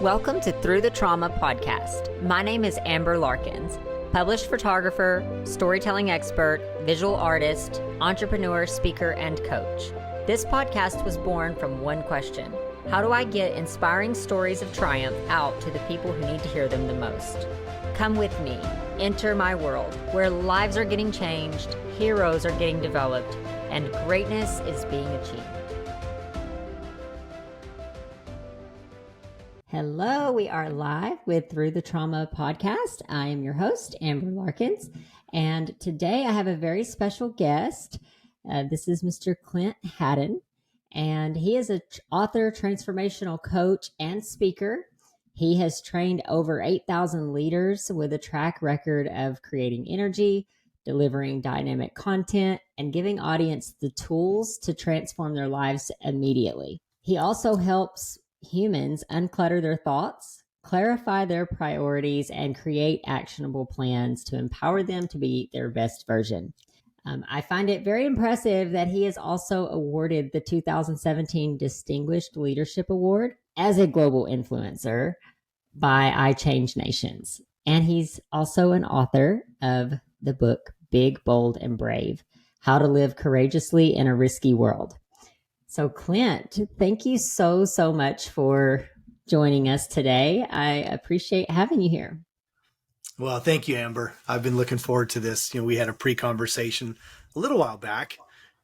Welcome to Through the Trauma podcast. My name is Amber Larkins, published photographer, storytelling expert, visual artist, entrepreneur, speaker, and coach. This podcast was born from one question: how do I get inspiring stories of triumph out to the people who need to hear them the most? Come with me, enter my world, where lives are getting changed, heroes are getting developed, and greatness is being achieved. Hello, we are live with Through the Trauma podcast. I am your host, Amber Larkins, and today I have a very special guest. This is Mr. Clint Hatton, and he is an author, transformational coach, and speaker. He has trained over 8,000 leaders with a track record of creating energy, delivering dynamic content, and giving audience the tools to transform their lives immediately. He also helps humans unclutter their thoughts, clarify their priorities, and create actionable plans to empower them to be their best version. I find it very impressive that he is also awarded the 2017 Distinguished Leadership Award as a global influencer by I Change Nations. And he's also an author of the book Big, Bold, and Brave: How to Live Courageously in a Risky World. So Clint, thank you so much for joining us today. I appreciate having you here. Well, thank you, Amber. I've been looking forward to this. We had a pre-conversation a little while back,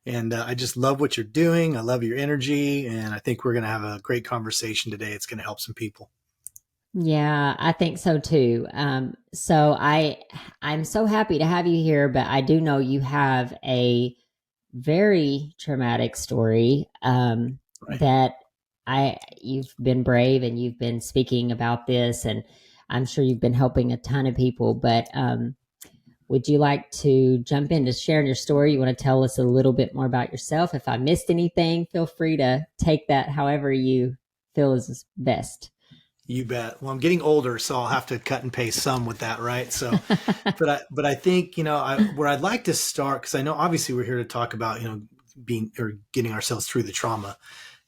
and I just love what you're doing. I love your energy, and I think we're going to have a great conversation today. It's going to help some people. Yeah, I think so too. So I'm so happy to have you here, but I do know you have a very traumatic story that you've been brave and you've been speaking about this, and I'm sure you've been helping a ton of people, but would you like to jump into sharing your story? You want to tell us a little bit more about yourself? If I missed anything, feel free to take that however you feel is best. You bet. Well, I'm getting older, so I'll have to cut and paste some with that, right? So, but I think, where I'd like to start, because I know obviously we're here to talk about, getting ourselves through the trauma.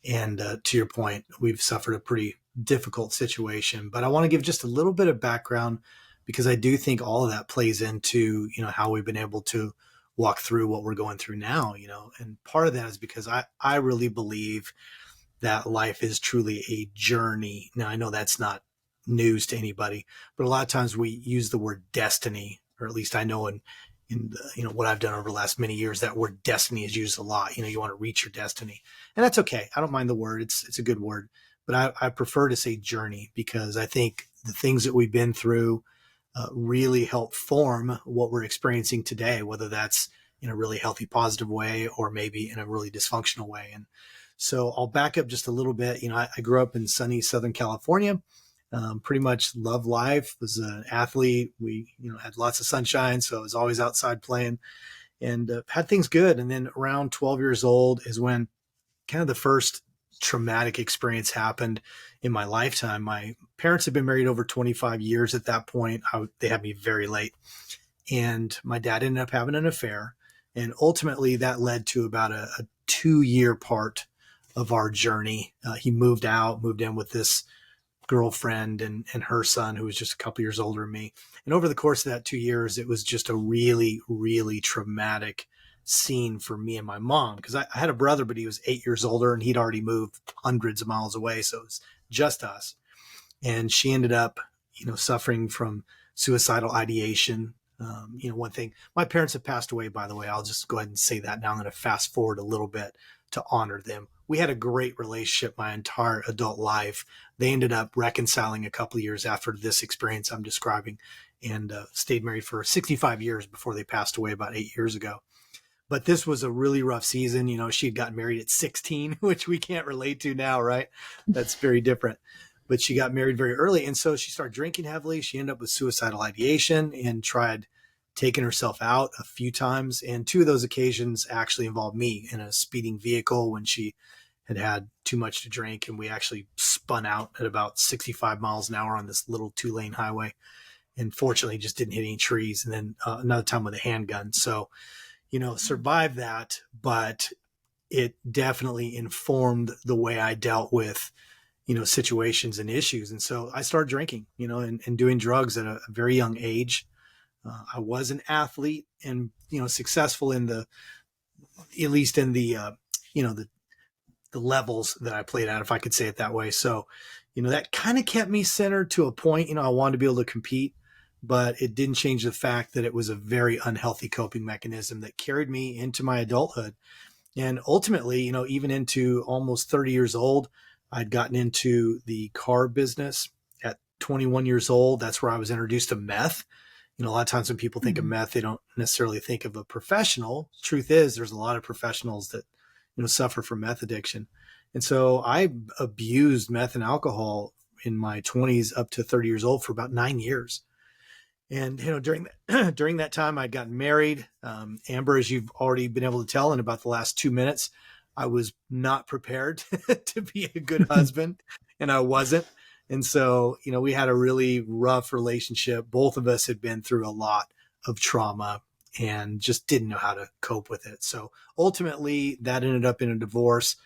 And to your point, we've suffered a pretty difficult situation, but I want to give just a little bit of background, because I do think all of that plays into, how we've been able to walk through what we're going through now, and part of that is because I really believe that life is truly a journey. Now, I know that's not news to anybody, but a lot of times we use the word destiny, or at least I know in what I've done over the last many years, that word destiny is used a lot. You want to reach your destiny, and that's okay. I don't mind the word. It's a good word, but I prefer to say journey, because I think the things that we've been through really help form what we're experiencing today, whether that's in a really healthy, positive way, or maybe in a really dysfunctional way. And so I'll back up just a little bit. I grew up in sunny Southern California, pretty much loved life, was an athlete. We, had lots of sunshine, so I was always outside playing, and had things good. And then around 12 years old is when kind of the first traumatic experience happened in my lifetime. My parents had been married over 25 years at that point. They had me very late, and my dad ended up having an affair. And ultimately that led to about a 2-year part of our journey. He moved in with this girlfriend and her son, who was just a couple years older than me. And over the course of that 2 years, it was just a really, really traumatic scene for me and my mom, because I had a brother, but he was 8 years older and he'd already moved hundreds of miles away. So it was just us. And she ended up, suffering from suicidal ideation. One thing, my parents have passed away, by the way. I'll just go ahead and say that now. I'm going to fast forward a little bit to honor them. We had a great relationship my entire adult life. They ended up reconciling a couple of years after this experience I'm describing, and stayed married for 65 years before they passed away about 8 years ago. But this was a really rough season. She had gotten married at 16, which we can't relate to now, right? That's very different. But she got married very early. And so she started drinking heavily. She ended up with suicidal ideation and tried taken herself out a few times. And 2 of those occasions actually involved me in a speeding vehicle when she had too much to drink. And we actually spun out at about 65 miles an hour on this little 2-lane highway, and fortunately just didn't hit any trees. And then another time with a handgun. So, survived that, but it definitely informed the way I dealt with, situations and issues. And so I started drinking, and doing drugs at a very young age. I was an athlete and, successful in at least in the levels that I played at, if I could say it that way. So, that kind of kept me centered to a point. I wanted to be able to compete, but it didn't change the fact that it was a very unhealthy coping mechanism that carried me into my adulthood. And ultimately, even into almost 30 years old, I'd gotten into the car business at 21 years old. That's where I was introduced to meth. A lot of times when people think of Mhm. meth, they don't necessarily think of a professional. Truth is, there's a lot of professionals that, suffer from meth addiction. And so I abused meth and alcohol in my 20s up to 30 years old for about 9 years. And during during that time, I'd gotten married. Amber, as you've already been able to tell in about the last 2 minutes, I was not prepared to be a good husband, and I wasn't. And so, we had a really rough relationship. Both of us had been through a lot of trauma and just didn't know how to cope with it. So ultimately, that ended up in a divorce.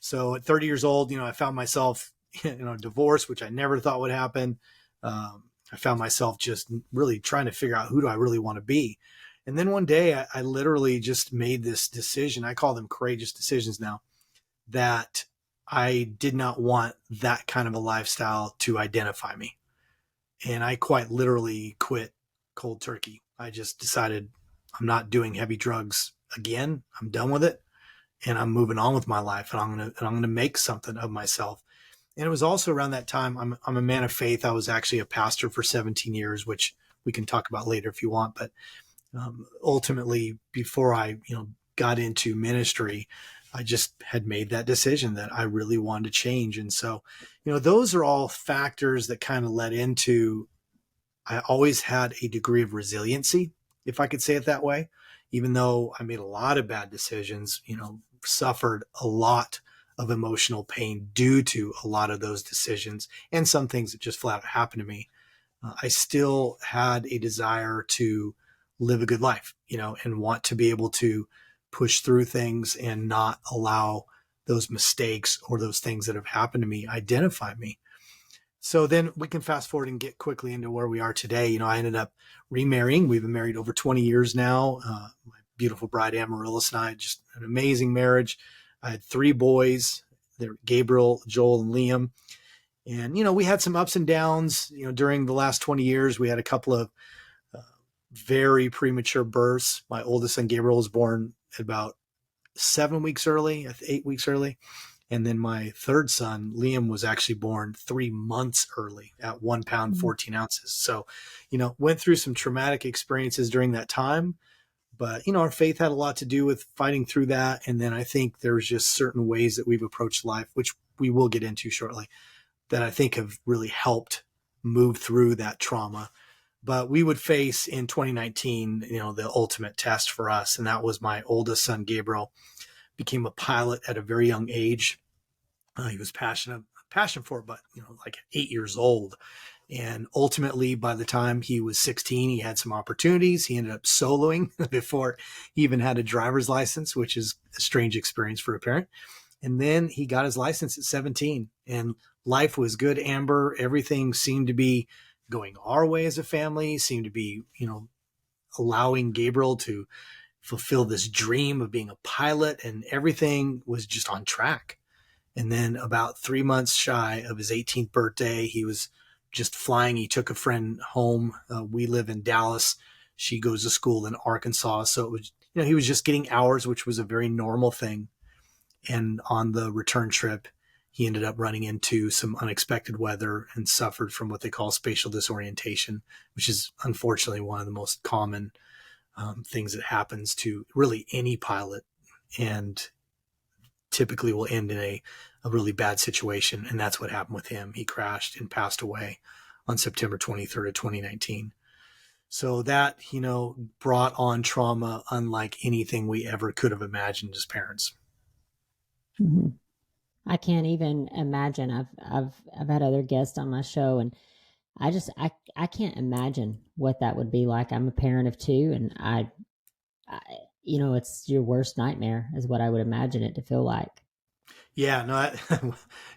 So at 30 years old, I found myself in a divorce, which I never thought would happen. I found myself just really trying to figure out, who do I really want to be? And then one day I literally just made this decision. I call them courageous decisions now, that I did not want that kind of a lifestyle to identify me. And I quite literally quit cold turkey. I just decided I'm not doing heavy drugs again. I'm done with it, and I'm moving on with my life, and I'm going to make something of myself. And it was also around that time, I'm a man of faith. I was actually a pastor for 17 years, which we can talk about later if you want. But ultimately, before I got into ministry, I just had made that decision that I really wanted to change. And so, those are all factors that kind of led into, I always had a degree of resiliency, if I could say it that way, even though I made a lot of bad decisions, suffered a lot of emotional pain due to a lot of those decisions and some things that just flat out happened to me. I still had a desire to live a good life, and want to be able to push through things and not allow those mistakes or those things that have happened to me identify me. So then we can fast forward and get quickly into where we are today. I ended up remarrying. We've been married over 20 years now. My beautiful bride, Amaryllis, and I, just an amazing marriage. I had 3 boys. They're Gabriel, Joel, and Liam. And, we had some ups and downs, during the last 20 years. We had a couple of uh, very premature births. My oldest son, Gabriel, was born at about 7 weeks early, 8 weeks early. And then my third son, Liam, was actually born 3 months early at 1 pound, Mhm. 14 ounces. So, went through some traumatic experiences during that time. But, our faith had a lot to do with fighting through that. And then I think there's just certain ways that we've approached life, which we will get into shortly, that I think have really helped move through that trauma. But we would face in 2019, the ultimate test for us. And that was my oldest son, Gabriel, became a pilot at a very young age. He was passion for it, but like 8 years old. And ultimately, by the time he was 16, he had some opportunities. He ended up soloing before he even had a driver's license, which is a strange experience for a parent. And then he got his license at 17, and life was good, Amber. Everything seemed to be going our way as a family, seemed to be, allowing Gabriel to fulfill this dream of being a pilot, and everything was just on track. And then about 3 months shy of his 18th birthday, he was just flying. He took a friend home. We live in Dallas. She goes to school in Arkansas. So it was, he was just getting hours, which was a very normal thing. And on the return trip, he ended up running into some unexpected weather and suffered from what they call spatial disorientation, which is unfortunately one of the most common things that happens to really any pilot, and typically will end in a really bad situation. And that's what happened with him. He crashed and passed away on September 23rd of 2019. So that, brought on trauma unlike anything we ever could have imagined as parents. Mhm. I can't even imagine. I've had other guests on my show, and I can't imagine what that would be like. I'm a parent of two, and I it's your worst nightmare, is what I would imagine it to feel like. Yeah, no,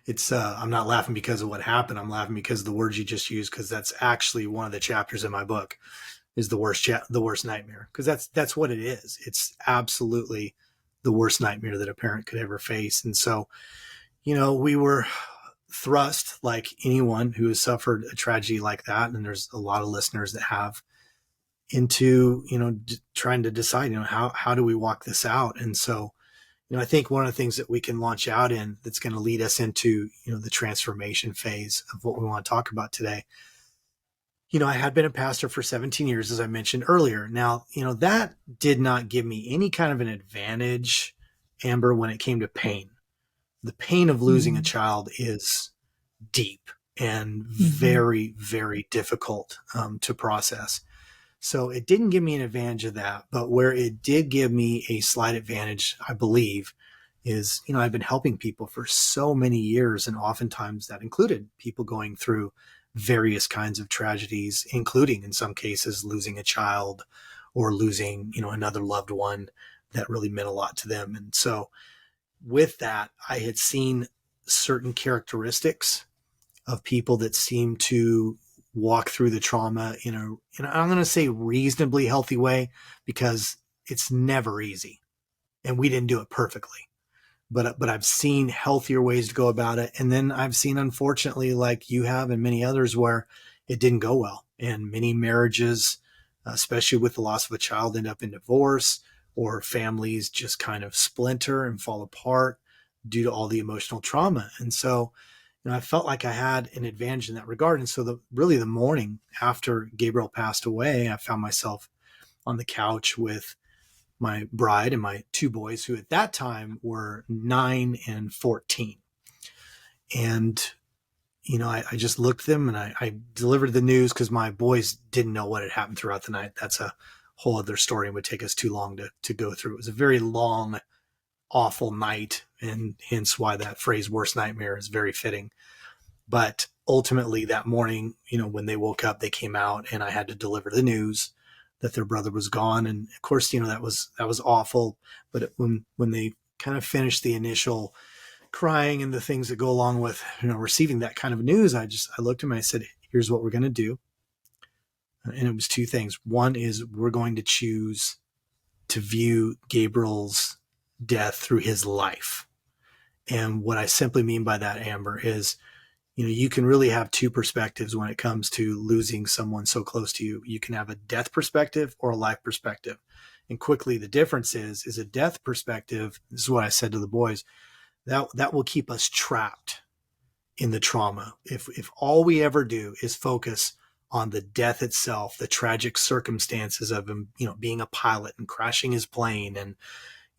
it's I'm not laughing because of what happened. I'm laughing because of the words you just used, because that's actually one of the chapters in my book is the worst nightmare, because that's what it is. It's absolutely the worst nightmare that a parent could ever face. And so, we were thrust, like anyone who has suffered a tragedy like that, and there's a lot of listeners that have, into trying to decide, how do we walk this out. And so, I think one of the things that we can launch out in that's going to lead us into, the transformation phase of what we want to talk about today. I had been a pastor for 17 years, as I mentioned earlier. Now, that did not give me any kind of an advantage, Amber, when it came to pain. The pain of losing a child is deep and very, very difficult to process. So it didn't give me an advantage of that. But where it did give me a slight advantage, I believe, is, I've been helping people for so many years. And oftentimes that included people going through various kinds of tragedies, including in some cases losing a child or losing, another loved one that really meant a lot to them. And so with that, I had seen certain characteristics of people that seem to walk through the trauma in I'm going to say reasonably healthy way, because it's never easy and we didn't do it perfectly. But I've seen healthier ways to go about it. And then I've seen, unfortunately, like you have and many others, where it didn't go well. And many marriages, especially with the loss of a child, end up in divorce, or families just kind of splinter and fall apart due to all the emotional trauma. And so, I felt like I had an advantage in that regard. And so the morning after Gabriel passed away, I found myself on the couch with my bride and my two boys, who at that time were 9 and 14. And, I just looked at them and I delivered the news, because my boys didn't know what had happened throughout the night. That's a whole other story and would take us too long to go through. It was a very long, awful night, and hence why that phrase worst nightmare is very fitting. But ultimately that morning, when they woke up, they came out and I had to deliver the news that their brother was gone. And of course, that was awful. But when they kind of finished the initial crying and the things that go along with, receiving that kind of news, I looked at him and I said, here's what we're going to do. And it was two things. One is we're going to choose to view Gabriel's death through his life. And what I simply mean by that, Amber, is, you can really have two perspectives when it comes to losing someone so close to you. You can have a death perspective or a life perspective. And quickly, the difference is a death perspective. This is what I said to the boys, that will keep us trapped in the trauma. If all we ever do is focus on the death itself, the tragic circumstances of him, being a pilot and crashing his plane, and,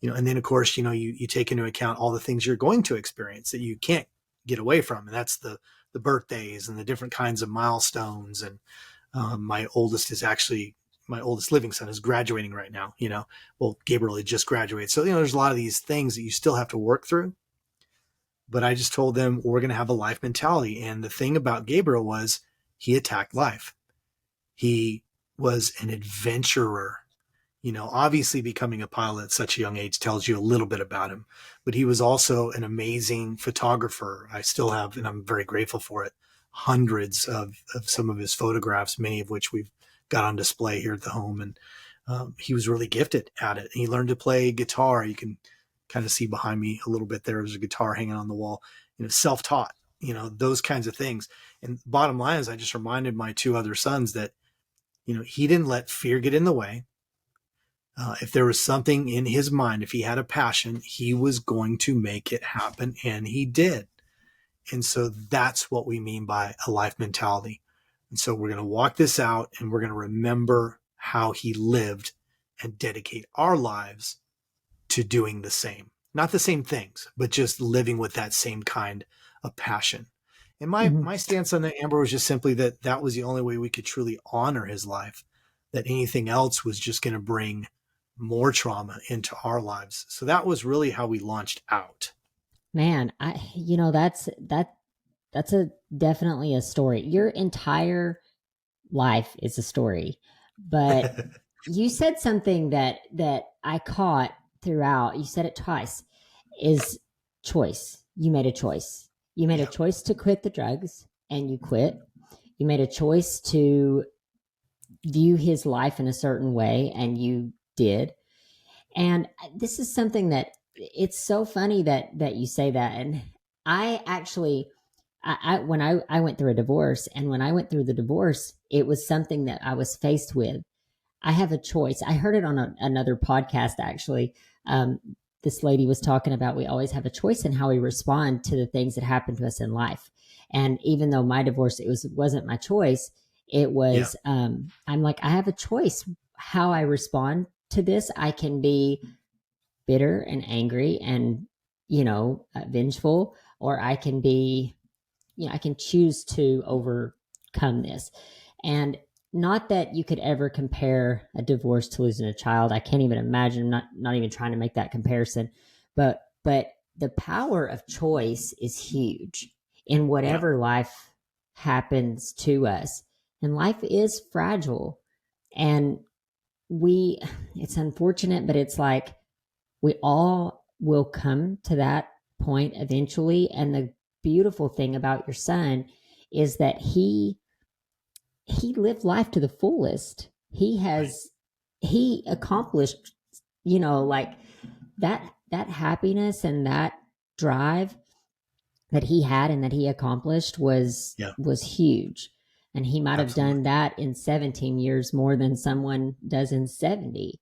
and then of course, you take into account all the things you're going to experience that you can't get away from. And that's the birthdays and the different kinds of milestones. And my oldest living son is graduating right now, well, Gabriel had just graduated. So, there's a lot of these things that you still have to work through. But I just told them we're going to have a life mentality. And the thing about Gabriel was he attacked life. He was an adventurer. Obviously becoming a pilot at such a young age tells you a little bit about him, but he was also an amazing photographer. I still have, and I'm very grateful for it, hundreds of some of his photographs, many of which we've got on display here at the home. And he was really gifted at it. He learned to play guitar. You can kind of see behind me a little bit, there's a guitar hanging on the wall, self-taught, those kinds of things. And bottom line is I just reminded my two other sons that, he didn't let fear get in the way. If there was something in his mind, if he had a passion, he was going to make it happen, and he did. And so that's what we mean by a life mentality. And so we're going to walk this out, and we're going to remember how he lived and dedicate our lives to doing the same. Not the same things, but just living with that same kind of passion. And my stance on that, Amber, was just simply that was the only way we could truly honor his life, that anything else was just going to bring more trauma into our lives. So that was really how we launched out. Man, that's definitely a story. Your entire life is a story. But you said something that I caught throughout. You said it twice, is choice. you made a choice. You made a Yeah. choice to quit the drugs, and you quit. You made a choice to view his life in a certain way, and you did. And this is something that it's so funny that you say that. And I actually, when I went through a divorce, and when I went through the divorce, it was something that I was faced with. I have a choice. I heard it on another podcast actually. Um, this lady was talking about we always have a choice in how we respond to the things that happen to us in life. And even though my divorce wasn't my choice, it Yeah. was. I'm like, I have a choice how I respond to this. I can be bitter and angry and vengeful, or I can be, I can choose to overcome this. And not that you could ever compare a divorce to losing a child. I can't even imagine. I'm not even trying to make that comparison, but the power of choice is huge in Yeah. whatever life happens to us. And life is fragile. And we it's unfortunate, but it's like we all will come to that point eventually. And the beautiful thing about your son is that he lived life to the fullest. He Right. has he accomplished, like that happiness and that drive that he had and that he accomplished Yeah. was huge. And he might have Absolutely. done that in 17 years more than someone does in 70.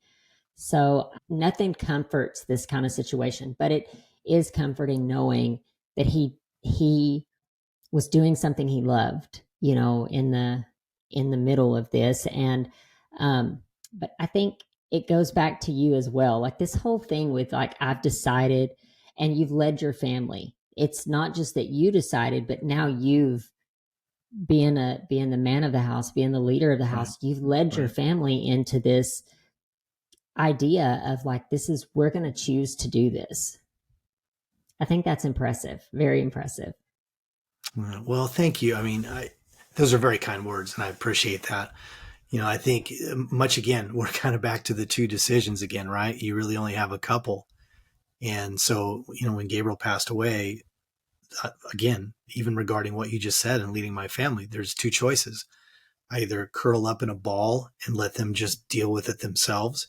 So nothing comforts this kind of situation, but it is comforting knowing that he was doing something he loved, in the middle of this. And but I think it goes back to you as well. Like this whole thing with like I've decided, and you've led your family. It's not just that you decided, but now you've being the man of the house, being the leader of the Right. house, you've led your Right. family into this idea of like we're going to choose to do this. I think that's impressive, very impressive. Well, thank you. I mean, those are very kind words, and I appreciate that. I think much again, we're kind of back to the two decisions again, right? You really only have a couple. And so, when Gabriel passed away, again, even regarding what you just said and leading my family, there's two choices. I either curl up in a ball and let them just deal with it themselves,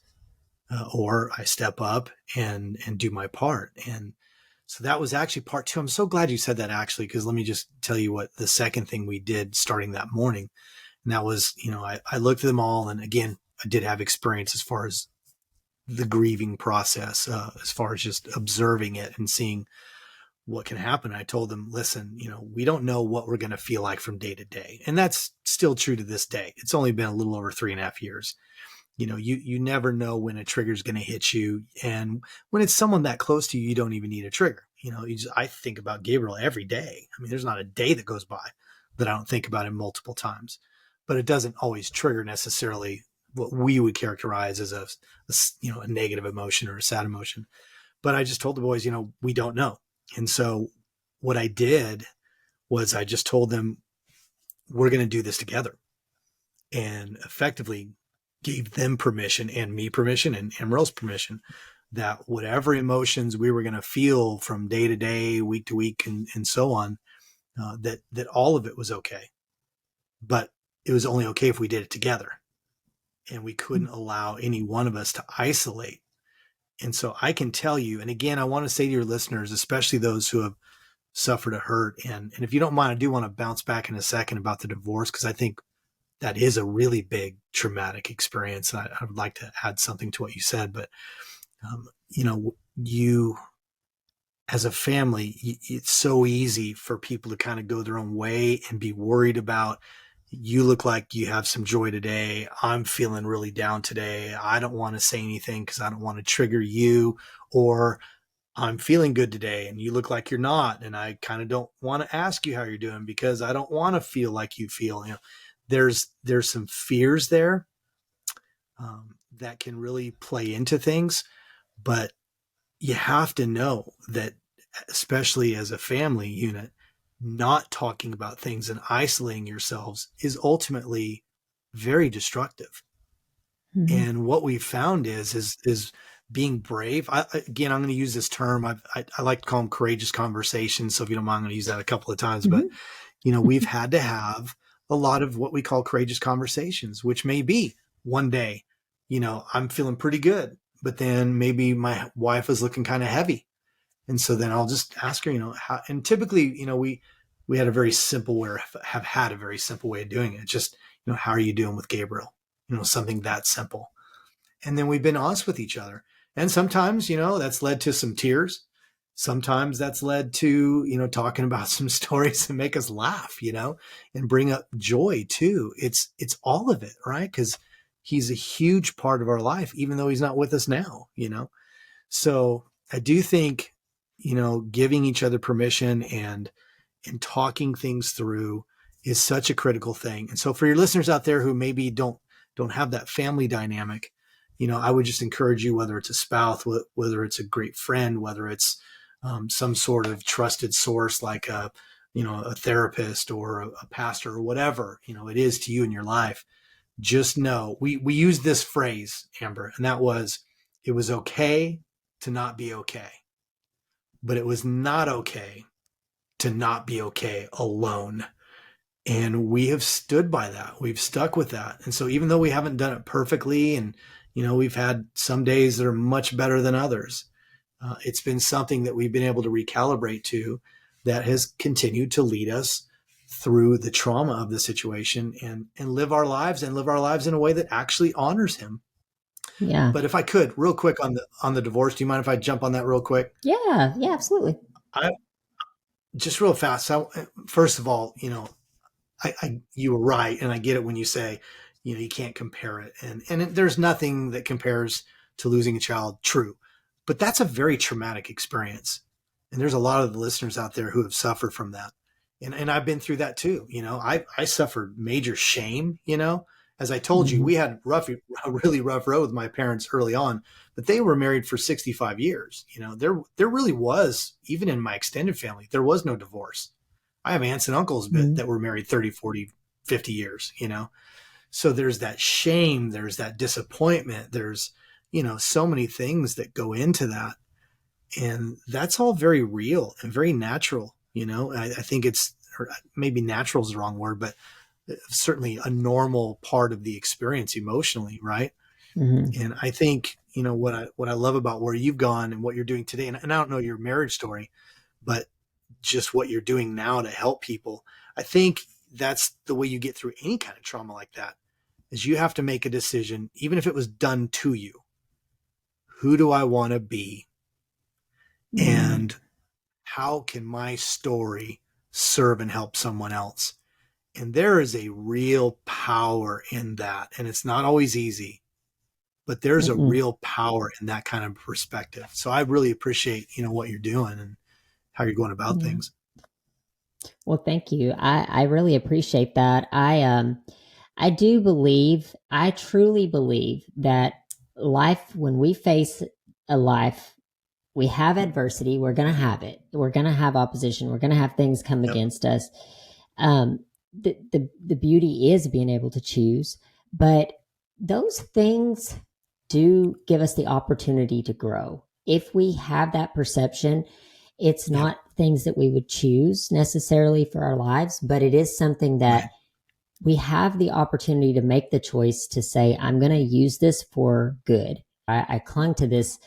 or I step up and do my part. And so that was actually part two. I'm so glad you said that actually, because let me just tell you what the second thing we did starting that morning. And that was, I looked at them all. And again, I did have experience as far as the grieving process, as far as just observing it and seeing what can happen. I told them, listen, we don't know what we're going to feel like from day to day. And that's still true to this day. It's only been a little over 3.5 years. You never know when a trigger is going to hit you. And when it's someone that close to you, you don't even need a trigger. I think about Gabriel every day. I mean, there's not a day that goes by that I don't think about him multiple times, but it doesn't always trigger necessarily what we would characterize as a negative emotion or a sad emotion. But I just told the boys, we don't know. And so what I did was I just told them, we're going to do this together, and effectively gave them permission and me permission and Emerald's permission that whatever emotions we were going to feel from day to day, week to week, and so on, that all of it was okay. But it was only okay if we did it together. And we couldn't allow any one of us to isolate. And so I can tell you, and again, I want to say to your listeners, especially those who have suffered a hurt, and if you don't mind, I do want to bounce back in a second about the divorce, because I think that is a really big traumatic experience. And I would like to add something to what you said, but you as a family, it's so easy for people to kind of go their own way and be worried about, you look like you have some joy today. I'm feeling really down today. I don't want to say anything because I don't want to trigger you, or I'm feeling good today and you look like you're not. And I kind of don't want to ask you how you're doing because I don't want to feel like you feel. There's some fears there, that can really play into things, but you have to know that, especially as a family unit, not talking about things and isolating yourselves is ultimately very destructive. Mhm. And what we found is being brave. Again, I'm going to use this term. I like to call them courageous conversations. So if you don't mind, I'm going to use that a couple of times. But, Mm-hmm. we've had to have a lot of what we call courageous conversations, which may be one day, I'm feeling pretty good, but then maybe my wife is looking kind of heavy. And so then I'll just ask her, how, and typically, we had a very simple way, or have had a very simple way of doing it. Just, how are you doing with Gabriel? Something that simple. And then we've been honest with each other. And sometimes, that's led to some tears. Sometimes that's led to, talking about some stories that make us laugh, and bring up joy too. It's all of it, right? Because he's a huge part of our life, even though he's not with us now, So I do think, giving each other permission and talking things through is such a critical thing. And so for your listeners out there who maybe don't have that family dynamic, I would just encourage you, whether it's a spouse, whether it's a great friend, whether it's some sort of trusted source like a therapist or a pastor or whatever, it is to you in your life. Just know we used this phrase, Amber, and that was, it was okay to not be okay, but it was not okay to not be okay alone. And we have stood by that. We've stuck with that. And so even though we haven't done it perfectly, and, we've had some days that are much better than others, it's been something that we've been able to recalibrate to, that has continued to lead us through the trauma of the situation, and live our lives in a way that actually honors him. Yeah. But if I could, real quick on the divorce, do you mind if I jump on that real quick? Yeah. Yeah, absolutely. I just real fast. So, first of all, you were right, and I get it when you say, you can't compare it, and there's nothing that compares to losing a child. True, but that's a very traumatic experience, and there's a lot of the listeners out there who have suffered from that, and I've been through that too. I suffered major shame. As I told you, Mm-hmm. we had a really rough road with my parents early on, but they were married for 65 years. There really was, even in my extended family, there was no divorce. I have aunts and uncles Mm-hmm. that were married 30, 40, 50 years, So there's that shame, there's that disappointment, there's, so many things that go into that. And that's all very real and very natural. I think it's, or maybe natural is the wrong word, but certainly a normal part of the experience emotionally, right? Mm-hmm. And I think, what I love about where you've gone and what you're doing today, and I don't know your marriage story, but just what you're doing now to help people. I think that's the way you get through any kind of trauma like that, is you have to make a decision, even if it was done to you. Who do I want to be? Mm-hmm. And how can my story serve and help someone else? And there is a real power in that. And it's not always easy, but there's a Mm-hmm. real power in that kind of perspective. So I really appreciate, what you're doing and how you're going about Yeah. things. Well, thank you. I really appreciate that. I do believe, I truly believe that life, when we face a life, we have adversity, we're going to have it. We're going to have opposition. We're going to have things come Yep. against us. The beauty is being able to choose, but those things do give us the opportunity to grow. If we have that perception, it's Yep. not things that we would choose necessarily for our lives, but it is something that Right. we have the opportunity to make the choice to say, I'm going to use this for good. I clung to this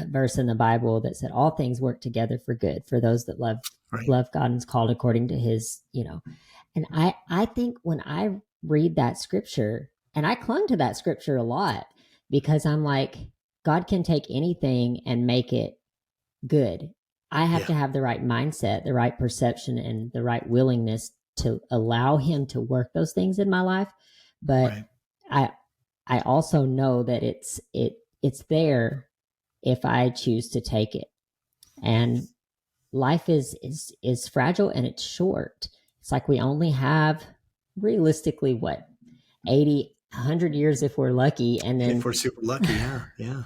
verse in the Bible that said, all things work together for good for those that Right. love God and is called according to his, and I think when I read that scripture, and I clung to that scripture a lot, because I'm like, God can take anything and make it good. I have Yeah. to have the right mindset, the right perception, and the right willingness to allow him to work those things in my life. But Right. I I also know that it's there if I choose to take it. And life is fragile and it's short. It's like we only have realistically what, 80, 100 years if we're lucky, and If then we're super lucky, yeah, yeah,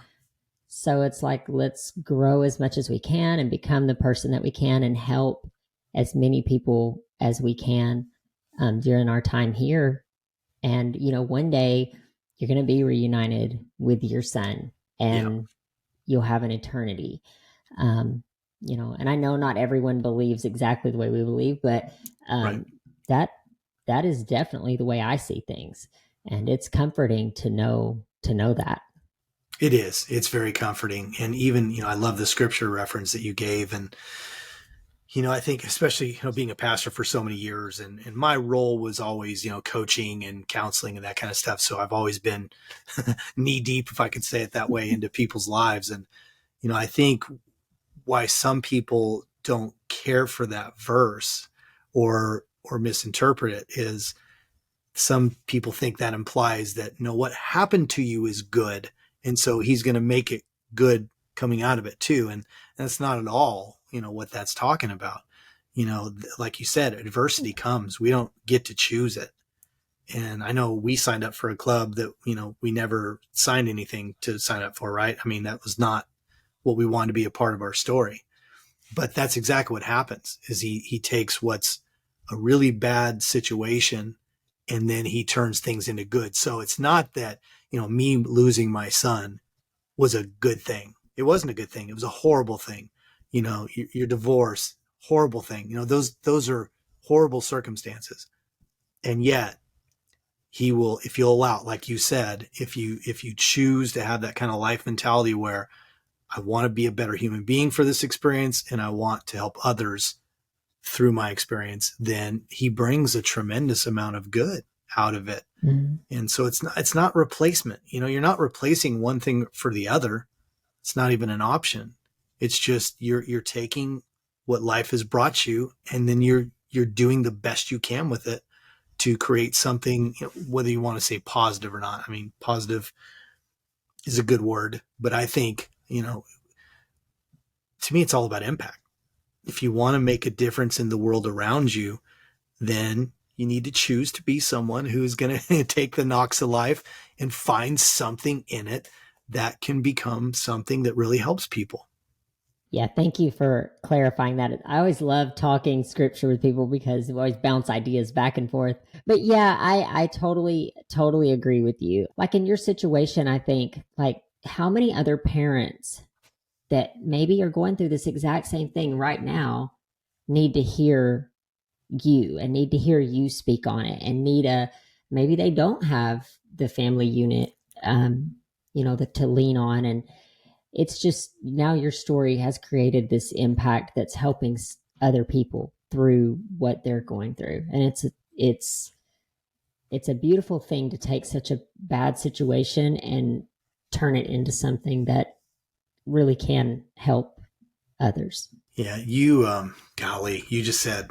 so it's like, let's grow as much as we can and become the person that we can and help as many people as we can during our time here. And, one day you're going to be reunited with your son. yeah, And you'll have an eternity. Um, and I know not everyone believes exactly the way we believe, but Right. that that is definitely the way I see things, and it's comforting to know that. It is. It's very comforting. And even, I love the scripture reference that you gave. And, I think especially, being a pastor for so many years and my role was always, coaching and counseling and that kind of stuff. So I've always been knee deep, if I could say it that way, into people's lives. And, I think why some people don't care for that verse or misinterpret it is some people think that implies that what happened to you is good, and so he's going to make it good coming out of it too. And that's not at all what that's talking about. Like you said, adversity comes, we don't get to choose it. And I know we signed up for a club that we never signed anything to sign up for, right? I mean, that was not what we wanted to be a part of our story. But that's exactly what happens is he takes what's a really bad situation and then he turns things into good. So it's not that, me losing my son was a good thing. It wasn't a good thing. It was a horrible thing. Your divorce, horrible thing. Those are horrible circumstances. And yet he will, if you allow, like you said, if you choose to have that kind of life mentality where I want to be a better human being for this experience and I want to help others through my experience, then he brings a tremendous amount of good out of it. Mm-hmm. And so it's not replacement. You're not replacing one thing for the other. It's not even an option. It's just you're taking what life has brought you and then you're doing the best you can with it to create something, whether you want to say positive or not. I mean, positive is a good word, but I think, to me, it's all about impact. If you want to make a difference in the world around you, then you need to choose to be someone who's going to take the knocks of life and find something in it that can become something that really helps people. Yeah, thank you for clarifying that. I always love talking scripture with people because we always bounce ideas back and forth. But yeah, I totally agree with you. Like in your situation, I think like how many other parents that maybe are going through this exact same thing right now need to hear you and need to hear you speak on it and need a maybe they don't have the family unit to lean on, and it's just now your story has created this impact that's helping other people through what they're going through, and it's a beautiful thing to take such a bad situation and turn it into something that really can help others. Yeah, golly, you just said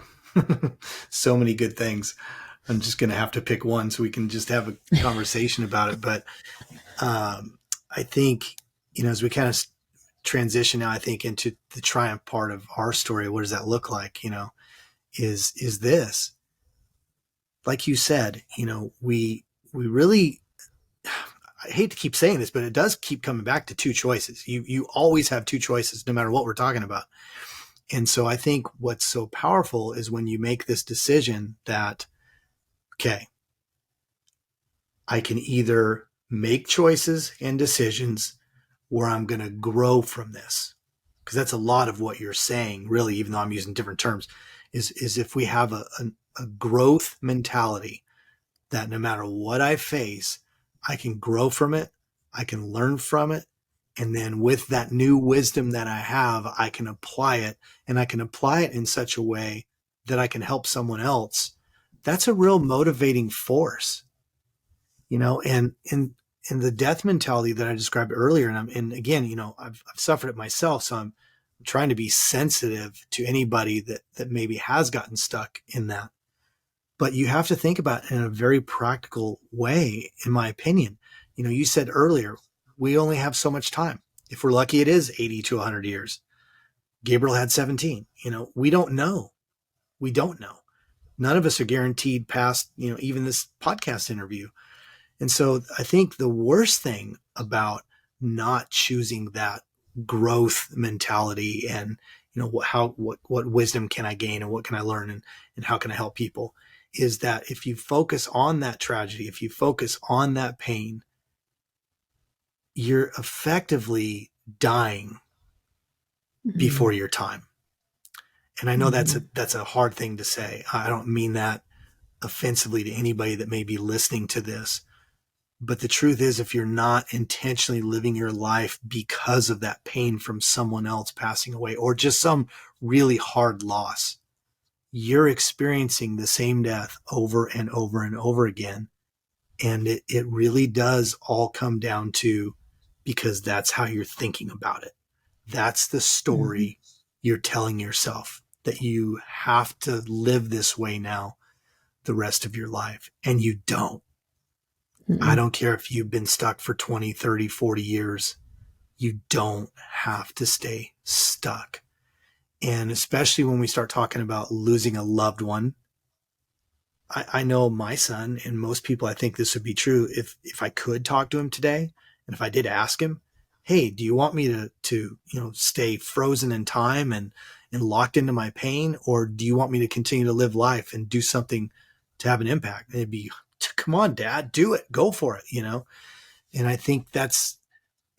so many good things. I'm just going to have to pick one so we can just have a conversation about it. But I think, as we kind of transition now, I think into the triumph part of our story, what does that look like? Is this, like you said, we really, I hate to keep saying this, but it does keep coming back to two choices. You always have two choices, no matter what we're talking about. And so I think what's so powerful is when you make this decision that, okay, I can either make choices and decisions where I'm going to grow from this. Because that's a lot of what you're saying, really, even though I'm using different terms, is if we have a growth mentality that no matter what I face, I can grow from it, I can learn from it. And then with that new wisdom that I have, I can apply it, and I can apply it in such a way that I can help someone else. That's a real motivating force, and in the death mentality that I described earlier. And again, I've suffered it myself. So I'm trying to be sensitive to anybody that maybe has gotten stuck in that. But you have to think about it in a very practical way, in my opinion. You said earlier, we only have so much time. If we're lucky, it is 80 to 100 years. Gabriel had 17. We don't know. We don't know. None of us are guaranteed past, even this podcast interview. And so I think the worst thing about not choosing that growth mentality and, what wisdom can I gain and what can I learn and how can I help people is that if you focus on that tragedy, if you focus on that pain, you're effectively dying Mm-hmm. before your time. And I know that's a hard thing to say. I don't mean that offensively to anybody that may be listening to this. But the truth is, if you're not intentionally living your life because of that pain from someone else passing away or just some really hard loss, you're experiencing the same death over and over and over again. And it really does all come down to because that's how you're thinking about it. That's the Mm-hmm. story you're telling yourself that you have to live this way now the rest of your life. And you don't. I Mm-hmm. don't care if you've been stuck for 20, 30, 40 years. You don't have to stay stuck. And especially when we start talking about losing a loved one, I know my son and most people, I think this would be true. If I could talk to him today, and if I did ask him, hey, do you want me to stay frozen in time and locked into my pain, or do you want me to continue to live life and do something to have an impact? And it'd be, come on, Dad, do it, go for it. And I think that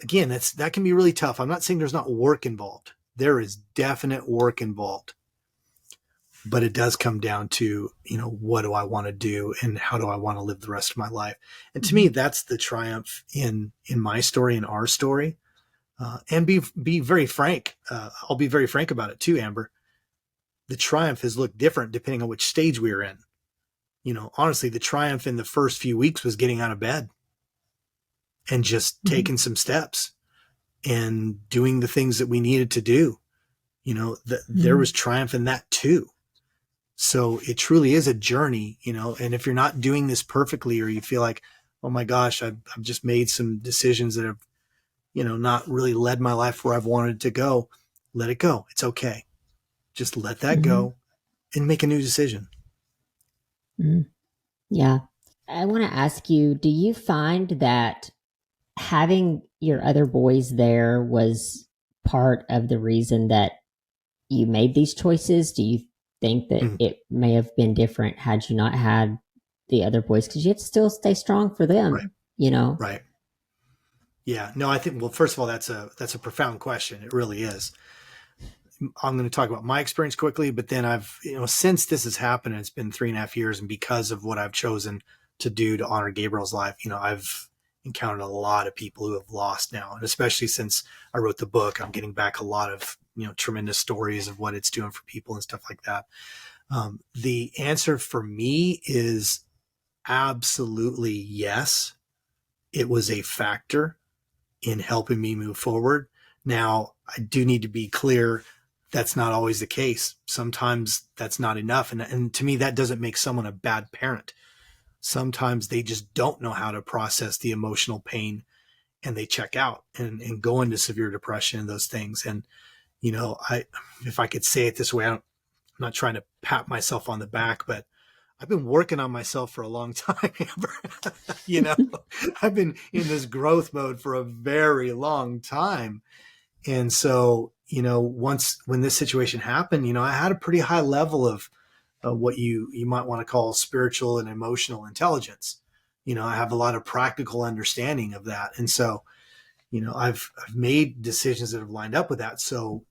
can be really tough. I'm not saying there's not work involved. There is definite work involved, but it does come down to, what do I want to do and how do I want to live the rest of my life? And to Mm-hmm. me, that's the triumph in my story, in our story. And be very frank. I'll be very frank about it too, Amber. The triumph has looked different depending on which stage we were in. Honestly, the triumph in the first few weeks was getting out of bed and just Mm-hmm. taking some steps and doing the things that we needed to do. There was triumph in that too. So it truly is a journey, and if you're not doing this perfectly or you feel like, oh my gosh, I've just made some decisions that have, not really led my life where I've wanted to go, let it go. It's okay. Just let that Mm-hmm. go and make a new decision. Mm-hmm. Yeah. I want to ask you, do you find that having your other boys there was part of the reason that you made these choices? Do you think that Mm, it may have been different had you not had the other boys? Because you have to still stay strong for right. them, you know? Right. Yeah. No, I think, well, first of all, that's a profound question. It really is. I'm going to talk about my experience quickly, but then since this has happened, it's been 3.5 years. And because of what I've chosen to do to honor Gabriel's life, I've encountered a lot of people who have lost now. And especially since I wrote the book, I'm getting back a lot of, tremendous stories of what it's doing for people and stuff like that. The answer for me is absolutely yes. It was a factor in helping me move forward. Now, I do need to be clear that's not always the case. Sometimes that's not enough. And to me, that doesn't make someone a bad parent. Sometimes they just don't know how to process the emotional pain and they check out and go into severe depression and those things. And, if I could say it this way, I'm not trying to pat myself on the back, but I've been working on myself for a long time, Amber. you know, I've been in this growth mode for a very long time. And so, when this situation happened, I had a pretty high level of what you might want to call spiritual and emotional intelligence. I have a lot of practical understanding of that. And so, I've made decisions that have lined up with that. So,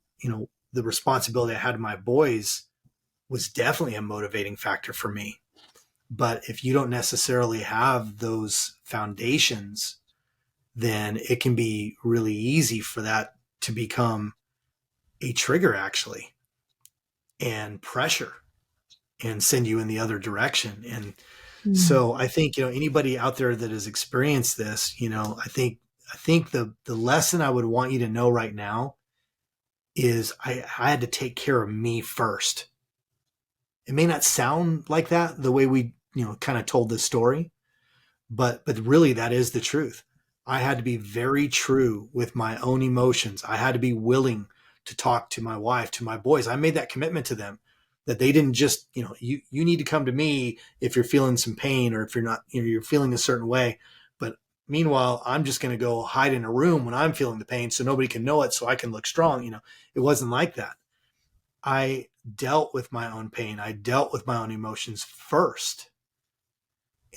the responsibility I had to my boys was definitely a motivating factor for me. But if you don't necessarily have those foundations, then it can be really easy for that to become a trigger, actually, and pressure and send you in the other direction. And Mm. so I think, anybody out there that has experienced this, I think the lesson I would want you to know right now is I had to take care of me first. It may not sound like that the way we, kind of told this story, but really that is the truth. I had to be very true with my own emotions. I had to be willing to talk to my wife, to my boys. I made that commitment to them that they didn't just, you need to come to me if you're feeling some pain or if you're not, you're feeling a certain way. But meanwhile, I'm just going to go hide in a room when I'm feeling the pain so nobody can know it so I can look strong. It wasn't like that. I dealt with my own pain. I dealt with my own emotions first.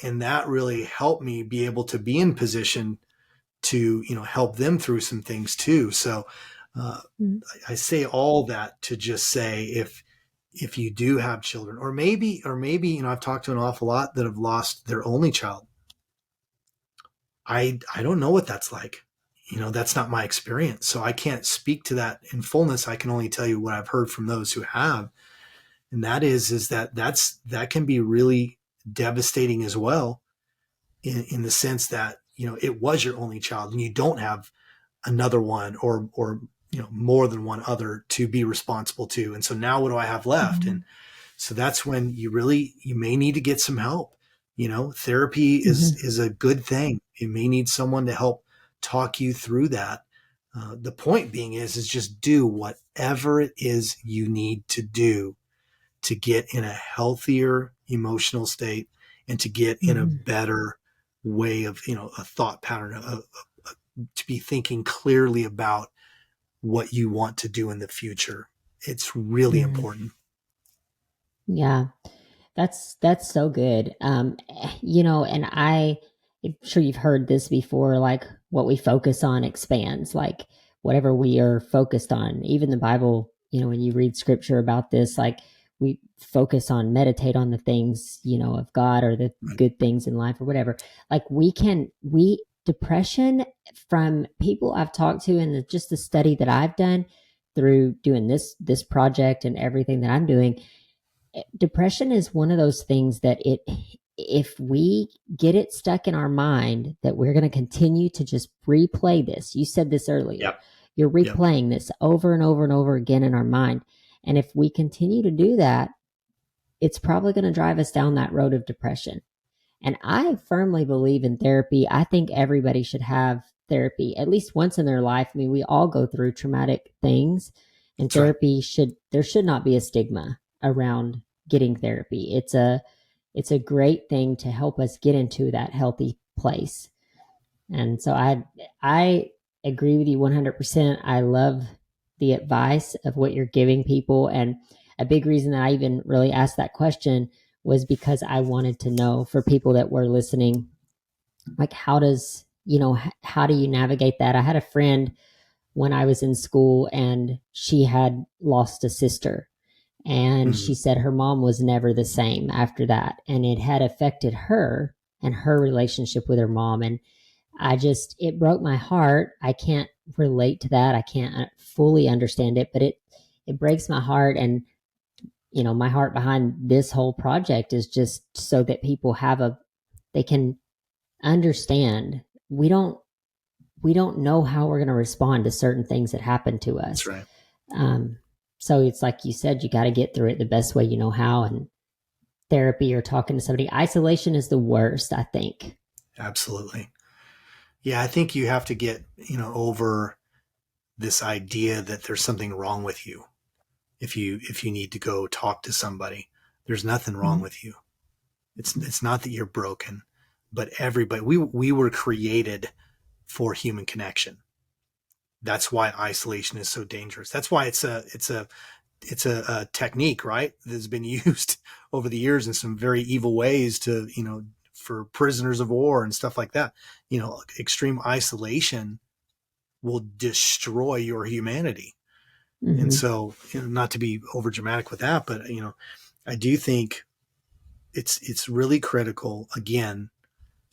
And that really helped me be able to be in position to, help them through some things too. So Mhm. I say all that to just say, if you do have children, or maybe, I've talked to an awful lot that have lost their only child. I don't know what that's like. That's not my experience. So I can't speak to that in fullness. I can only tell you what I've heard from those who have. And that can be really devastating as well, in the sense that, it was your only child and you don't have another one, or more than one other to be responsible to. And so now what do I have left? And Mhm. so that's when you may need to get some help. Therapy Mhm. is a good thing. You may need someone to help talk you through that. The point being is just do whatever it is you need to do to get in a healthier emotional state, and to get in a Mhm. better way of, a thought pattern, to be thinking clearly about what you want to do in the future. It's really Mhm. important. Yeah. That's so good. And I'm sure you've heard this before, like what we focus on expands, like whatever we are focused on. Even the Bible, when you read scripture about this, like we focus on, meditate on the things, of God, or the Right. good things in life or whatever. Like depression, from people I've talked to, and just the study that I've done through doing this project and everything that I'm doing, depression is one of those things that if we get it stuck in our mind that we're going to continue to just replay this. You said this earlier. Yep. You're Yep. replaying this over and over and over again in our mind. And if we continue to do that, it's probably going to drive us down that road of depression. And I firmly believe in therapy. I think everybody should have therapy at least once in their life. I mean, we all go through traumatic things, and That's right. there should not be a stigma around getting therapy. It's a great thing to help us get into that healthy place. And so I agree with you 100%. I love the advice of what you're giving people. And a big reason that I even really asked that question was because I wanted to know, for people that were listening, like how do you navigate that? I had a friend when I was in school, and she had lost a sister, and Mm-hmm. she said her mom was never the same after that, and it had affected her and her relationship with her mom. And it broke my heart. I can't relate to that. I can't fully understand it, but it breaks my heart. And my heart behind this whole project is just so that people they can understand. We don't know how we're going to respond to certain things that happen to That's us. right. um, so it's like you said, you got to get through it the best way you know how. And therapy or talking to somebody, isolation is the worst, I think. Absolutely. Yeah, I think you have to get, over this idea that there's something wrong with you. If you need to go talk to somebody, there's nothing wrong Mm-hmm. with you. It's not that you're broken, but everybody, we were created for human connection. That's why isolation is so dangerous. That's why it's a technique, right, that has been used over the years in some very evil ways, to, for prisoners of war and stuff like that. Extreme isolation will destroy your humanity. And Mm-hmm. so, not to be over dramatic with that, but, I do think it's really critical, again,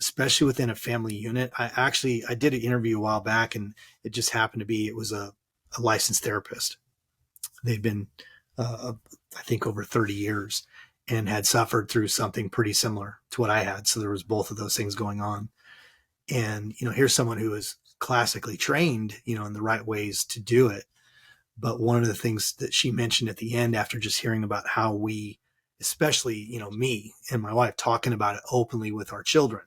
especially within a family unit. I did an interview a while back, and it just happened to be, it was a licensed therapist. They'd been, I think, over 30 years, and had suffered through something pretty similar to what I had. So there was both of those things going on. And, here's someone who is classically trained, in the right ways to do it. But one of the things that she mentioned at the end, after just hearing about how we, especially, me and my wife, talking about it openly with our children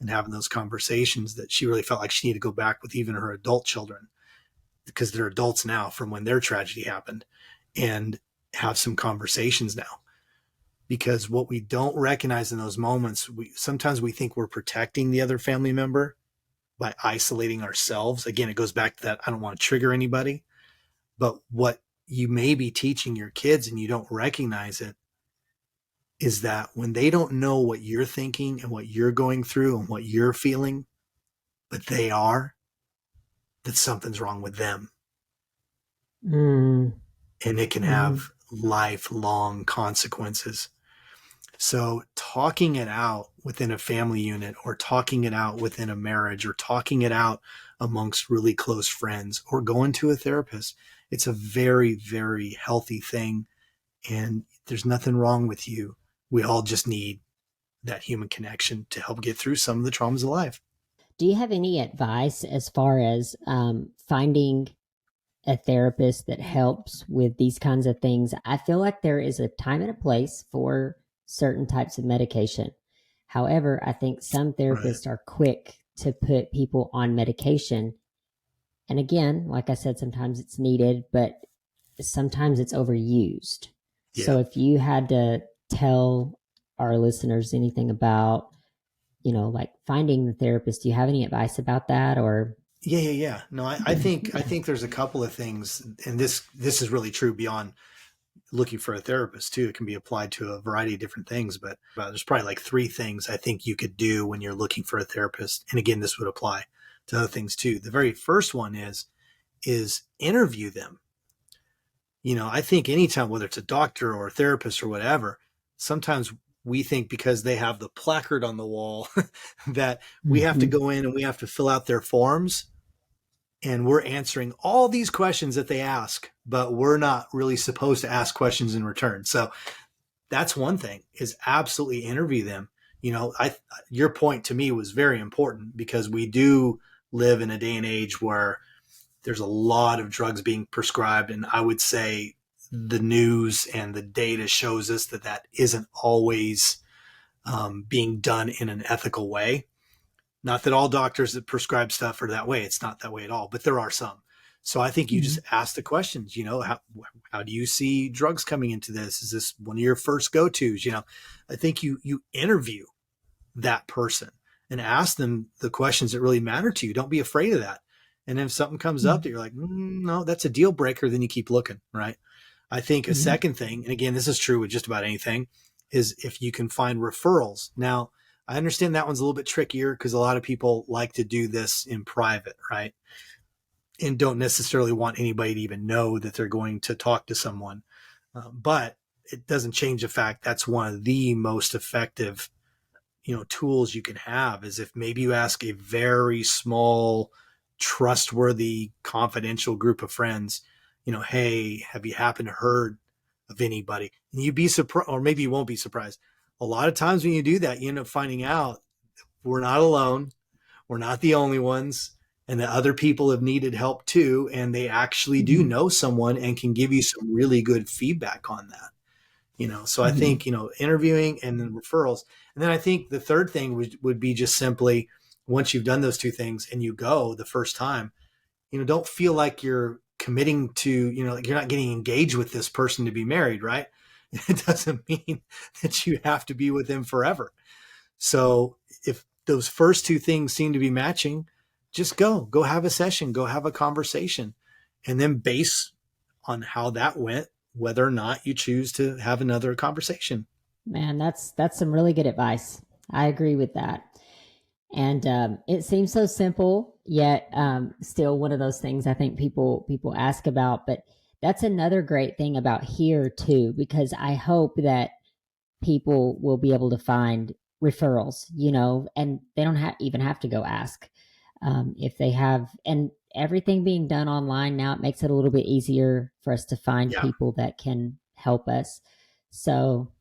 and having those conversations, that she really felt like she needed to go back with even her adult children, because they're adults now from when their tragedy happened, and have some conversations now. Because what we don't recognize in those moments, sometimes we think we're protecting the other family member by isolating ourselves. Again, it goes back to that, I don't want to trigger anybody. But what you may be teaching your kids, and you don't recognize it, is that when they don't know what you're thinking and what you're going through and what you're feeling, but they are, that something's wrong with them. Mm, And it can mm. have lifelong consequences. So talking it out within a family unit, or talking it out within a marriage, or talking it out amongst really close friends, or going to a therapist, it's a very, very healthy thing. And there's nothing wrong with you. We all just need that human connection to help get through some of the traumas of life. Do you have any advice as far as finding a therapist that helps with these kinds of things? I feel like there is a time and a place for certain types of medication. However, I think some Right. therapists are quick to put people on medication. And again, like I said, sometimes it's needed, but sometimes it's overused. Yeah. So if you had to tell our listeners anything about, like finding the therapist, do you have any advice about that? Or Yeah. No, I think there's a couple of things, and this is really true beyond looking for a therapist too. It can be applied to a variety of different things, but there's probably like three things I think you could do when you're looking for a therapist. And again, this would apply to other things too. The very first one is interview them. I think anytime, whether it's a doctor or a therapist or whatever, sometimes we think because they have the placard on the wall that we have to Mhm. go in and we have to fill out their forms, and we're answering all these questions that they ask, but we're not really supposed to ask questions in return. So that's one thing, is absolutely interview them. Your point to me was very important, because we do live in a day and age where there's a lot of drugs being prescribed. And I would say the news and the data shows us that isn't always being done in an ethical way. Not that all doctors that prescribe stuff are that way. It's not that way at all, but there are some. So I think you just Mhm. ask the questions, how do you see drugs coming into this? Is this one of your first go-tos? I think you interview that person and ask them the questions that really matter to you. Don't be afraid of that. And if something comes up that you're like, no, that's a deal breaker, then you keep looking, right? I think a Mhm. second thing, and again, this is true with just about anything, is if you can find referrals. Now, I understand that one's a little bit trickier because a lot of people like to do this in private, right? And don't necessarily want anybody to even know that they're going to talk to someone. But it doesn't change the fact that's one of the most effective, tools you can have, is if maybe you ask a very small, trustworthy, confidential group of friends, hey, have you happened to heard of anybody? And you'd be surprised, or maybe you won't be surprised. A lot of times when you do that, you end up finding out we're not alone. We're not the only ones, and that other people have needed help too. And they actually do Mhm. know someone and can give you some really good feedback on that. So I Mhm. think, interviewing and then referrals. And then I think the third thing would be just simply, once you've done those two things and you go the first time, don't feel like you're committing to, like you're not getting engaged with this person to be married, right? It doesn't mean that you have to be with them forever. So if those first two things seem to be matching, just go have a session, go have a conversation, and then base on how that went, whether or not you choose to have another conversation. Man, that's some really good advice. I agree with that. And it seems so simple, yet still one of those things I think people ask about. But that's another great thing about here too, because I hope that people will be able to find referrals, and they don't even have to go ask. If they have, and everything being done online now, it makes it a little bit easier for us to find Yeah. people that can help us. So,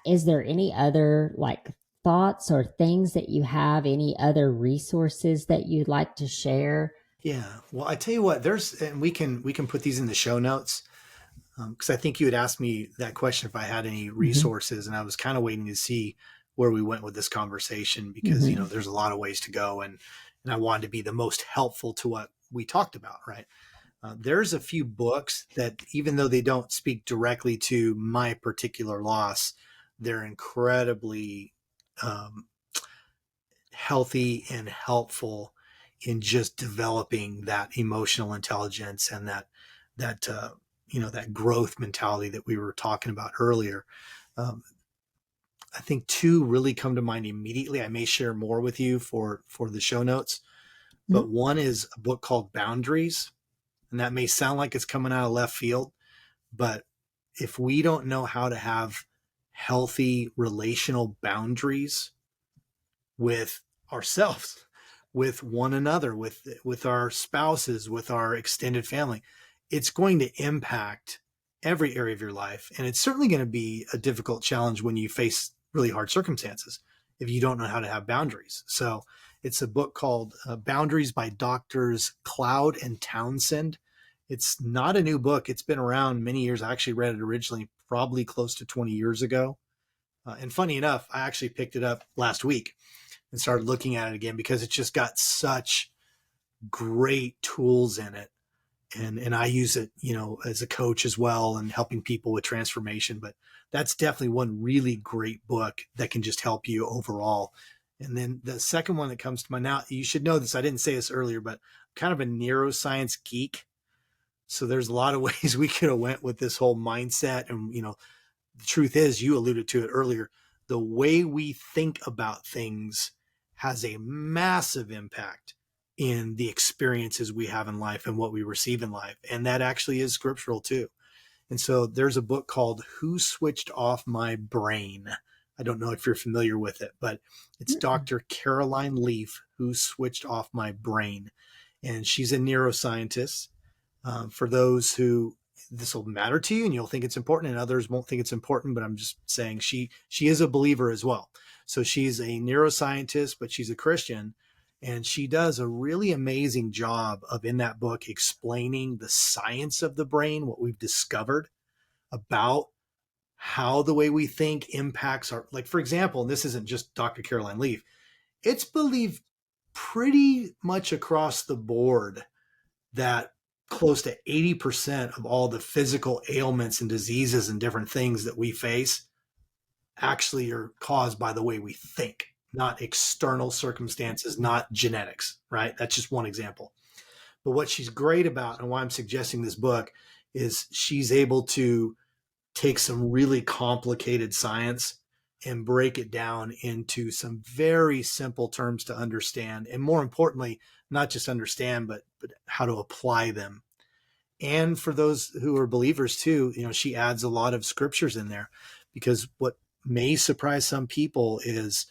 is there any other like thoughts or things that you have, any other resources that you'd like to share? Yeah. Well, I tell you what, and we can put these in the show notes, because I think you had asked me that question if I had any Hmm. resources, and I was kind of waiting to see where we went with this conversation, because Hmm. there's a lot of ways to go, and I wanted to be the most helpful to what we talked about, right? There's a few books that, even though they don't speak directly to my particular loss, they're incredibly um, healthy and helpful in just developing that emotional intelligence and that growth mentality that we were talking about earlier. Um, I think two really come to mind immediately. I may share more with you for the show notes. but one is a book called Boundaries. And that may sound like it's coming out of left field, but if we don't know how to have healthy relational boundaries with ourselves, with one another, with our spouses, with our extended family, it's going to impact every area of your life. And it's certainly going to be a difficult challenge when you face really hard circumstances if you don't know how to have boundaries. So it's a book called Boundaries by Doctors Cloud and Townsend. It's not a new book. It's been around many years. I actually read it originally, probably close to 20 years ago. And funny enough, I actually picked it up last week and started looking at it again because it's just got such great tools in it. And I use it, as a coach as well and helping people with transformation. But that's definitely one really great book that can just help you overall. And then the second one that comes to mind now, you should know this. I didn't say this earlier, but I'm kind of a neuroscience geek. So there's a lot of ways we could have went with this whole mindset. And, the truth is, you alluded to it earlier, the way we think about things has a massive impact in the experiences we have in life and what we receive in life. And that actually is scriptural too. And so there's a book called Who Switched Off My Brain? I don't know if you're familiar with it, but it's Dr. Caroline Leaf, Who Switched Off My Brain. And she's a neuroscientist. For those who this will matter to you and you'll think it's important and others won't think it's important, but I'm just saying she is a believer as well. So she's a neuroscientist, but she's a Christian. And she does a really amazing job of, in that book, explaining the science of the brain, what we've discovered about how the way we think impacts our, like, for example, and this isn't just Dr. Caroline Leaf, it's believed pretty much across the board that close to 80% of all the physical ailments and diseases and different things that we face actually are caused by the way we think, not external circumstances, not genetics, right? That's just one example. But what she's great about, and why I'm suggesting this book, is she's able to take some really complicated science and break it down into some very simple terms to understand. And more importantly, not just understand, but how to apply them. And for those who are believers too, she adds a lot of scriptures in there, because what may surprise some people is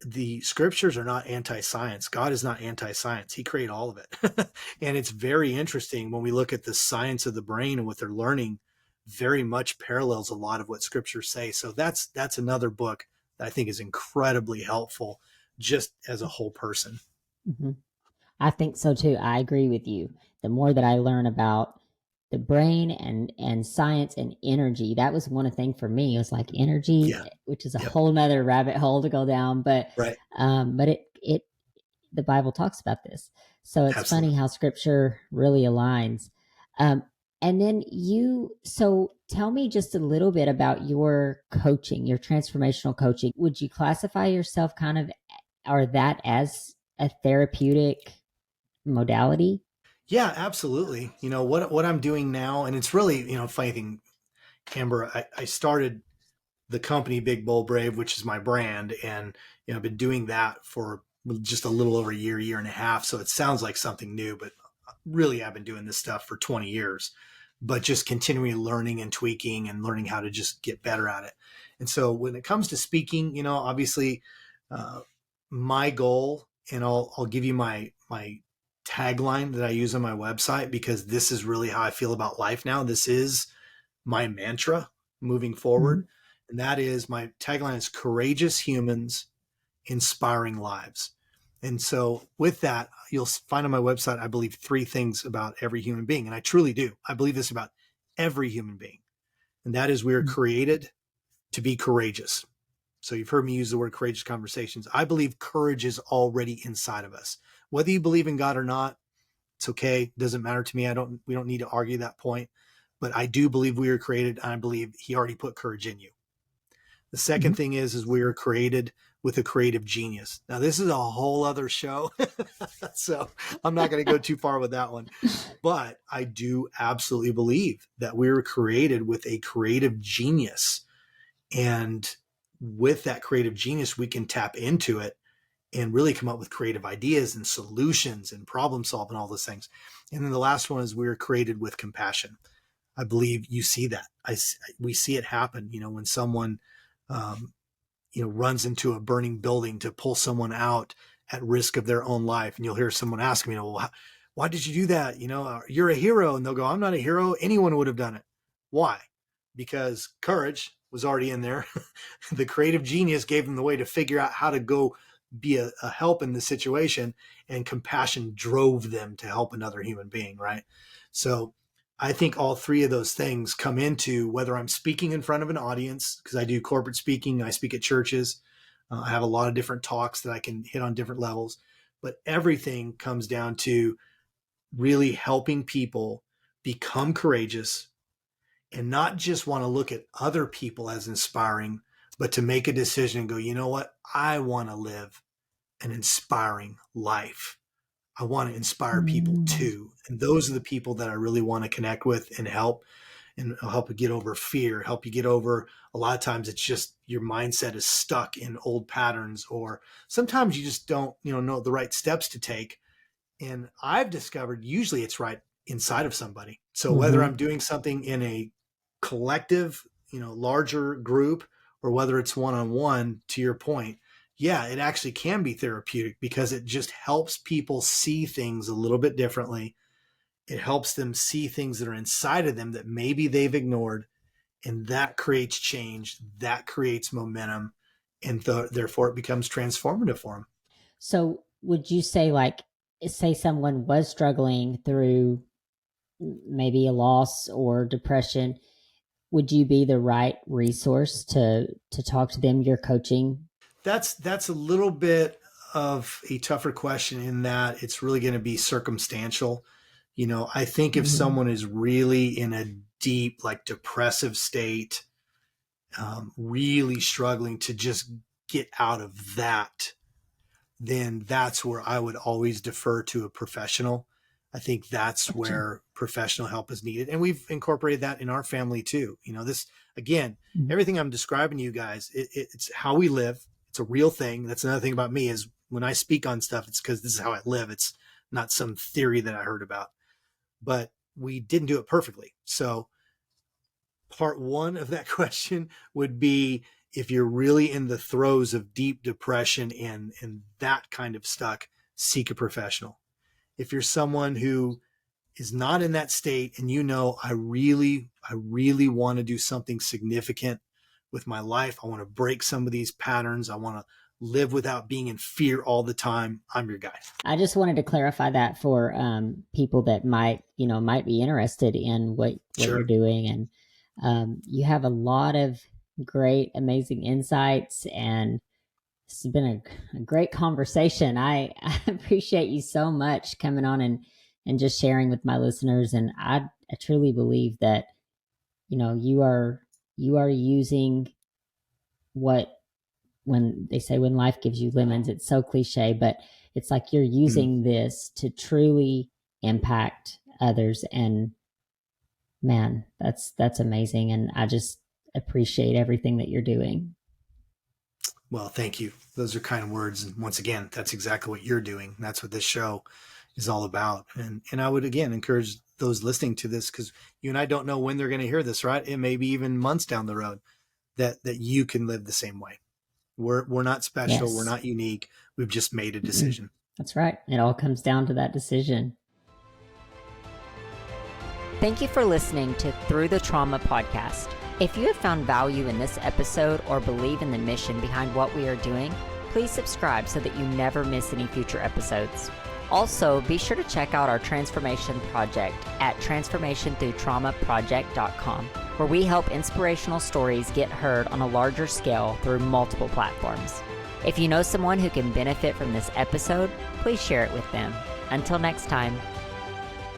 the scriptures are not anti-science. God is not anti-science. He created all of it. And it's very interesting when we look at the science of the brain and what they're learning very much parallels a lot of what scriptures say. So that's another book that I think is incredibly helpful just as a whole person. Mm-hmm. I think so too. I agree with you. The more that I learn about the brain and science and energy, that was one thing for me. It was like energy, which is a whole nother rabbit hole to go down. But right. But it the Bible talks about this. So it's Absolutely. funny how scripture really aligns. And then so tell me just a little bit about your coaching, your transformational coaching. Would you classify yourself kind of, or that as a therapeutic modality? Yeah, absolutely. What I'm doing now, and it's really, funny thing, Amber, I started the company Big Bold Brave, which is my brand. And, I've been doing that for just a little over a year and a half. So it sounds like something new, but really I've been doing this stuff for 20 years, but just continually learning and tweaking and learning how to just get better at it. And so when it comes to speaking, obviously my goal, and I'll give you my tagline that I use on my website, because this is really how I feel about life now. This is my mantra moving forward. Mm-hmm. And that is, my tagline is courageous humans, inspiring lives. And so with that, you'll find on my website, I believe 3 things about every human being. And I truly do. I believe this about every human being. And that is, we are created to be courageous. So you've heard me use the word courageous conversations. I believe courage is already inside of us. Whether you believe in God or not, it's okay. It doesn't matter to me. We don't need to argue that point. But I do believe we are created, and I believe he already put courage in you. The second thing is we are created with a creative genius. Now, this is a whole other show, so I'm not going to go too far with that one. But I do absolutely believe that we were created with a creative genius. And with that creative genius, we can tap into it and really come up with creative ideas and solutions and problem solve and all those things. And then the last one is we're created with compassion. I believe you see that. We see it happen, when someone, runs into a burning building to pull someone out at risk of their own life. And you'll hear someone ask me, well, why did you do that? You're a hero. And they'll go, I'm not a hero. Anyone would have done it. Why? Because courage was already in there. The creative genius gave them the way to figure out how to go be a help in the situation, and compassion drove them to help another human being. Right. So I think all three of those things come into whether I'm speaking in front of an audience, because I do corporate speaking, I speak at churches. I have a lot of different talks that I can hit on different levels, but everything comes down to really helping people become courageous and not just want to look at other people as inspiring, but to make a decision and go, you know what? I want to live an inspiring life. I want to inspire people too. And those are the people that I really want to connect with and help you get over fear, help you get over, a lot of times it's just your mindset is stuck in old patterns, or sometimes you just don't, know the right steps to take. And I've discovered usually it's right inside of somebody. So whether I'm doing something in a collective, larger group, or whether it's one-on-one, to your point, yeah, it actually can be therapeutic because it just helps people see things a little bit differently. It helps them see things that are inside of them that maybe they've ignored, and that creates change, that creates momentum, and therefore it becomes transformative for them. So would you say, say someone was struggling through maybe a loss or depression, would you be the right resource to talk to them? You're coaching? That's a little bit of a tougher question in that it's really going to be circumstantial. I think if someone is really in a deep, depressive state, really struggling to just get out of that, then that's where I would always defer to a professional. I think that's where professional help is needed. And we've incorporated that in our family too. This, again, everything I'm describing to you guys, it's how we live. It's a real thing. That's another thing about me is when I speak on stuff, it's because this is how I live. It's not some theory that I heard about, but we didn't do it perfectly. So part one of that question would be, if you're really in the throes of deep depression and that kind of stuck, seek a professional. If you're someone who is not in that state and I really want to do something significant with my life, I want to break some of these patterns, I want to live without being in fear all the time, I'm your guy. I just wanted to clarify that for people that might be interested in what you're doing. And you have a lot of great, amazing insights, and this has been a great conversation. I appreciate you so much coming on and just sharing with my listeners. And I truly believe that, you are using when they say when life gives you lemons, it's so cliche, but it's like you're using this to truly impact others. And man, that's amazing. And I just appreciate everything that you're doing. Well, thank you. Those are kind words. And once again, that's exactly what you're doing. That's what this show is all about. And I would, again, encourage those listening to this, because you and I don't know when they're going to hear this, right? It may be even months down the road that you can live the same way. We're not special. Yes. We're not unique. We've just made a decision. That's right. It all comes down to that decision. Thank you for listening to Through the Trauma podcast. If you have found value in this episode or believe in the mission behind what we are doing, please subscribe so that you never miss any future episodes. Also, be sure to check out our transformation project at transformationthroughtraumaproject.com, where we help inspirational stories get heard on a larger scale through multiple platforms. If you know someone who can benefit from this episode, please share it with them. Until next time.